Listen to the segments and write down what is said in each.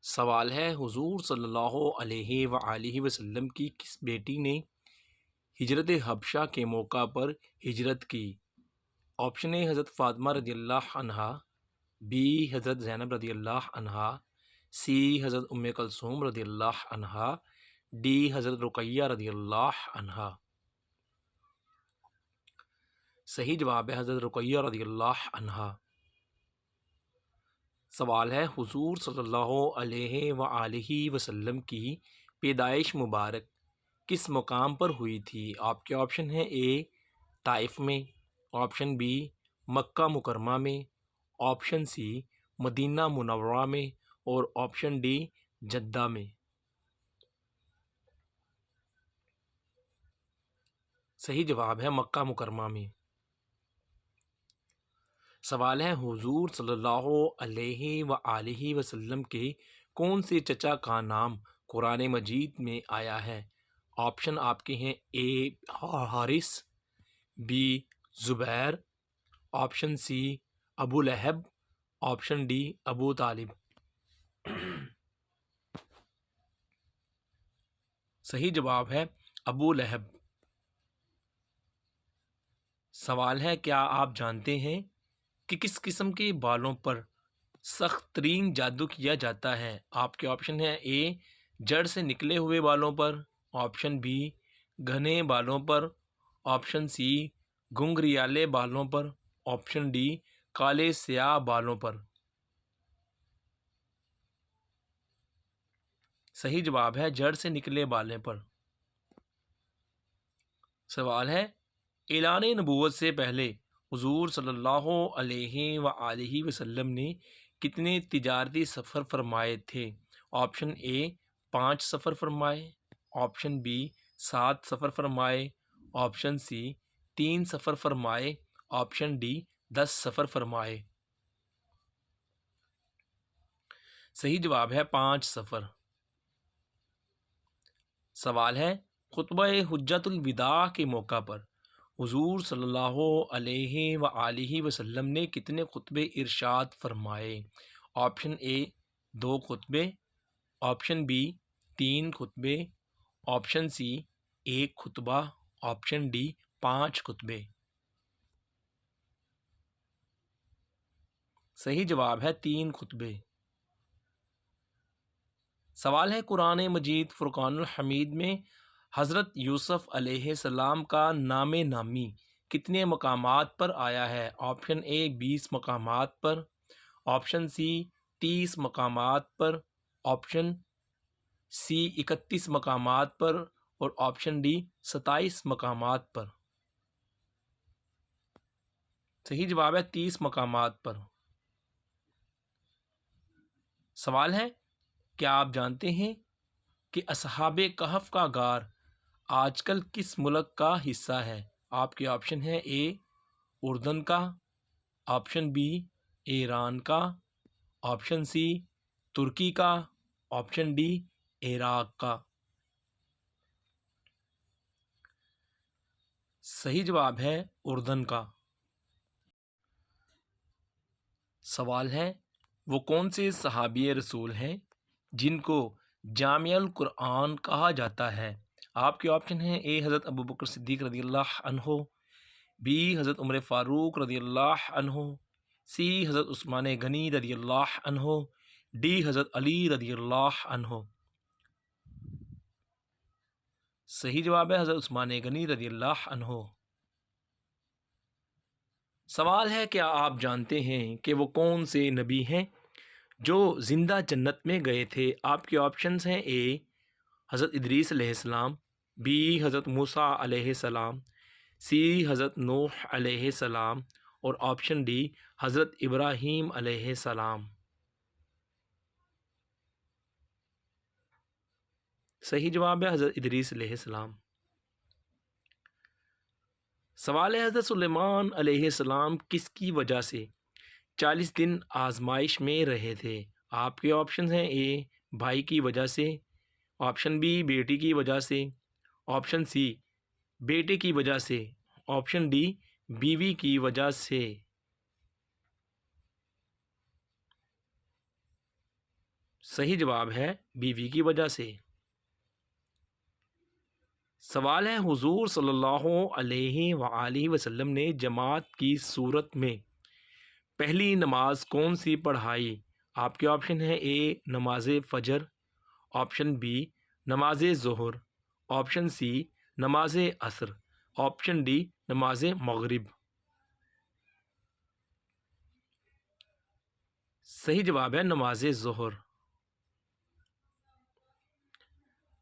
سوال ہے حضور صلی اللہ علیہ وآلہ وسلم کی کس بیٹی نے ہجرت حبشہ کے موقع پر ہجرت کی؟ آپشن اے حضرت فاطمہ رضی اللہ عنہا، بی حضرت زینب رضی اللہ عنہا، سی حضرت ام کلثوم رضی اللہ عنہا، ڈی حضرت رقیہ رضی اللہ عنہا۔ صحیح جواب ہے حضرت رقیہ رضی اللہ عنہا۔ سوال ہے حضور صلی اللہ علیہ وآلہ وسلم کی پیدائش مبارک کس مقام پر ہوئی تھی؟ آپ کے آپشن ہیں: اے طائف میں، آپشن بی مکہ مکرمہ میں، آپشن سی مدینہ منورہ میں، اور آپشن ڈی جدہ میں۔ صحیح جواب ہے مکہ مکرمہ میں۔ سوال ہے حضور صلی اللہ علیہ وآلہ وسلم کے کون سے چچا کا نام قرآن مجید میں آیا ہے؟ آپشن آپ کے ہیں: A Haris, B Zubair, option C Abu Lahab, option D ابو طالب۔ صحیح جواب ہے ابو لہب۔ سوال ہے کیا آپ جانتے ہیں کہ کس قسم کے بالوں پر سخت ترین جادو کیا جاتا ہے؟ آپ کے آپشن ہیں: اے جڑ سے نکلے ہوئے بالوں پر، آپشن بی گھنے بالوں پر، آپشن سی گھنگریالے بالوں پر، آپشن ڈی کالے سیاہ بالوں پر۔ صحیح جواب ہے جڑ سے نکلے بالوں پر۔ سوال ہے اعلان نبوت سے پہلے حضور صلی اللہ علیہ وآلہ وسلم نے کتنے تجارتی سفر فرمائے تھے؟ آپشن اے 5 سفر فرمائے، آپشن بی 7 سفر فرمائے، آپشن سی 3 سفر فرمائے، آپشن ڈی 10 سفر فرمائے۔ صحیح جواب ہے 5 سفر۔ سوال ہے خطبہ حجۃ الوداع کے موقع پر حضور صلی اللہ علیہ وآلہ وسلم نے کتنے خطبے ارشاد فرمائے؟ آپشن اے 2 خطبے، آپشن بی 3 خطبے، آپشن سی 1 خطبہ، آپشن ڈی 5 خطبے۔ صحیح جواب ہے 3 خطبے۔ سوال ہے قرآن مجید فرقان الحمید میں حضرت یوسف علیہ السلام کا نام نامی کتنے مقامات پر آیا ہے؟ آپشن اے 20 مقامات پر، آپشن سی 30 مقامات پر، آپشن سی 31 مقامات پر، اور آپشن ڈی 27 مقامات پر۔ صحیح جواب ہے 30 مقامات پر۔ سوال ہے کیا آپ جانتے ہیں کہ اصحاب کہف کا غار آج کل کس ملک کا حصہ ہے؟ آپ کے آپشن ہیں: اے اردن کا، آپشن بی ایران کا، آپشن سی ترکی کا، آپشن ڈی عراق کا۔ صحیح جواب ہے اردن کا۔ سوال ہے وہ کون سے صحابی رسول ہیں جن کو جامع القرآن کہا جاتا ہے؟ آپ کے آپشن ہیں: اے حضرت ابوبکر صدیق رضی اللہ عنہ، بی حضرت عمر فاروق رضی اللہ عنہ، سی حضرت عثمان غنی رضی اللہ عنہ، ڈی حضرت علی رضی اللہ عنہ۔ صحیح جواب ہے حضرت عثمان غنی رضی اللہ عنہ۔ سوال ہے کیا آپ جانتے ہیں کہ وہ کون سے نبی ہیں جو زندہ جنت میں گئے تھے؟ آپ کے آپشنز ہیں: اے حضرت ادریس علیہ السلام، بی حضرت موسیٰ علیہ السلام، سی حضرت نوح علیہ السلام، اور آپشن ڈی حضرت ابراہیم علیہ السلام۔ صحیح جواب ہے حضرت ادریس علیہ السلام۔ سوال ہے حضرت سلیمان علیہ السلام کس کی وجہ سے 40 دن آزمائش میں رہے تھے؟ آپ کے آپشنز ہیں: اے بھائی کی وجہ سے، آپشن بی بیٹی کی وجہ سے، آپشن سی بیٹے کی وجہ سے، آپشن ڈی بیوی کی وجہ سے۔ صحیح جواب ہے بیوی کی وجہ سے۔ سوال ہے حضور صلی اللہ علیہ وآلہ وسلم نے جماعت کی صورت میں پہلی نماز کون سی پڑھائی؟ آپ کے آپشن ہیں: اے نماز فجر، آپشن بی نماز ظہر، آپشن سی نماز عصر، آپشن ڈی نماز مغرب۔ صحیح جواب ہے نماز ظہر۔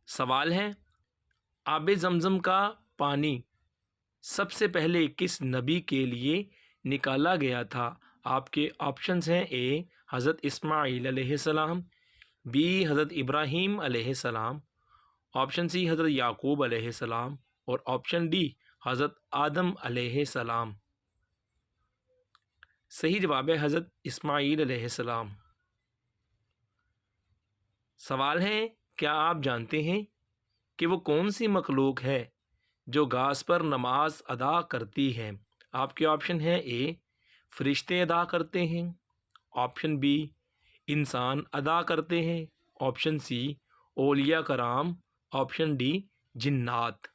سوال ہے آب زمزم کا پانی سب سے پہلے کس نبی کے لیے نکالا گیا تھا؟ آپ کے آپشنز ہیں: اے حضرت اسماعیل علیہ السلام، بی حضرت ابراہیم علیہ السلام، آپشن سی حضرت یعقوب علیہ السلام، اور آپشن ڈی حضرت آدم علیہ السلام۔ صحیح جواب ہے حضرت اسماعیل علیہ السلام۔ سوال ہے کیا آپ جانتے ہیں کہ وہ کون سی مخلوق ہے جو گھاس پر نماز ادا کرتی ہے؟ آپ کے آپشن ہیں: اے فرشتے ادا کرتے ہیں، آپشن بی انسان ادا کرتے ہیں، آپشن سی اولیاء کرام، آپشن ڈی جنات۔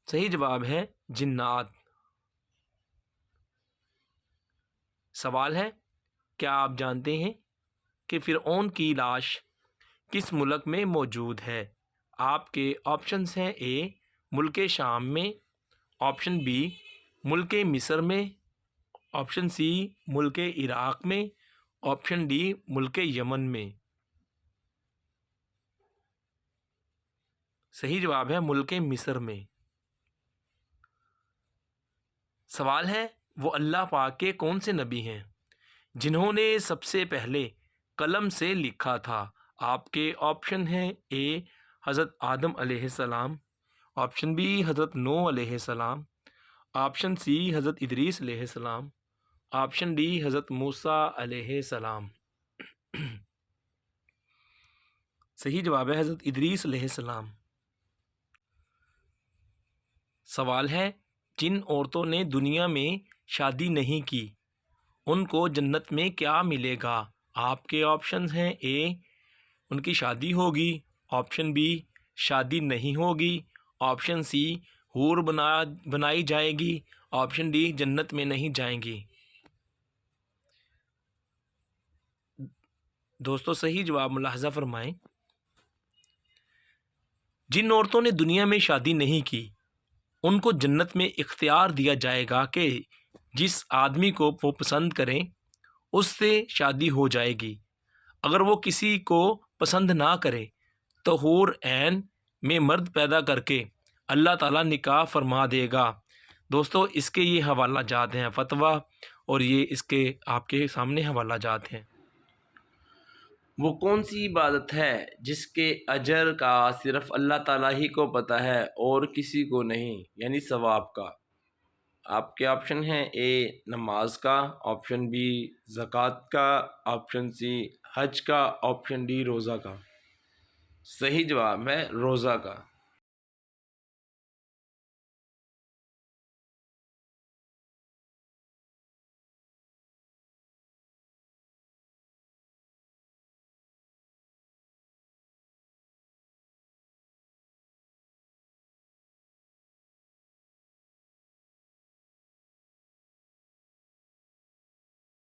صحیح جواب ہے جنات۔ سوال ہے کیا آپ جانتے ہیں کہ فرعون کی لاش کس ملک میں موجود ہے؟ آپ کے آپشنز ہیں: اے ملک شام میں، آپشن بی ملک مصر میں، آپشن سی ملک عراق میں، آپشن ڈی ملک یمن میں۔ صحیح جواب ہے ملک مصر میں۔ سوال ہے وہ اللہ پاک کے کون سے نبی ہیں جنہوں نے سب سے پہلے قلم سے لکھا تھا؟ آپ کے آپشن ہیں: اے حضرت آدم علیہ السلام، آپشن بی حضرت نوح علیہ السلام، آپشن سی حضرت ادریس علیہ السلام، آپشن ڈی حضرت موسیٰ علیہ السلام۔ صحیح جواب ہے حضرت ادریس علیہ السلام۔ سوال ہے جن عورتوں نے دنیا میں شادی نہیں کی ان کو جنت میں کیا ملے گا؟ آپ کے آپشنز ہیں: اے ان کی شادی ہوگی، آپشن بی شادی نہیں ہوگی، آپشن سی حور بنائی جائے گی، آپشن ڈی جنت میں نہیں جائیں گی۔ دوستو صحیح جواب ملاحظہ فرمائیں۔ جن عورتوں نے دنیا میں شادی نہیں کی ان کو جنت میں اختیار دیا جائے گا کہ جس آدمی کو وہ پسند کریں اس سے شادی ہو جائے گی۔ اگر وہ کسی کو پسند نہ کرے تو حور عین میں مرد پیدا کر کے اللہ تعالیٰ نکاح فرما دے گا۔ دوستو اس کے یہ حوالہ جات ہیں فتویٰ، اور یہ اس کے آپ کے سامنے حوالہ جات ہیں۔ وہ کون سی عبادت ہے جس کے اجر کا صرف اللہ تعالیٰ ہی کو پتہ ہے اور کسی کو نہیں، یعنی ثواب کا؟ آپ کے آپشن ہیں: اے نماز کا، آپشن بی زکوٰۃ کا، آپشن سی حج کا، آپشن ڈی روزہ کا۔ صحیح جواب ہے روزہ کا۔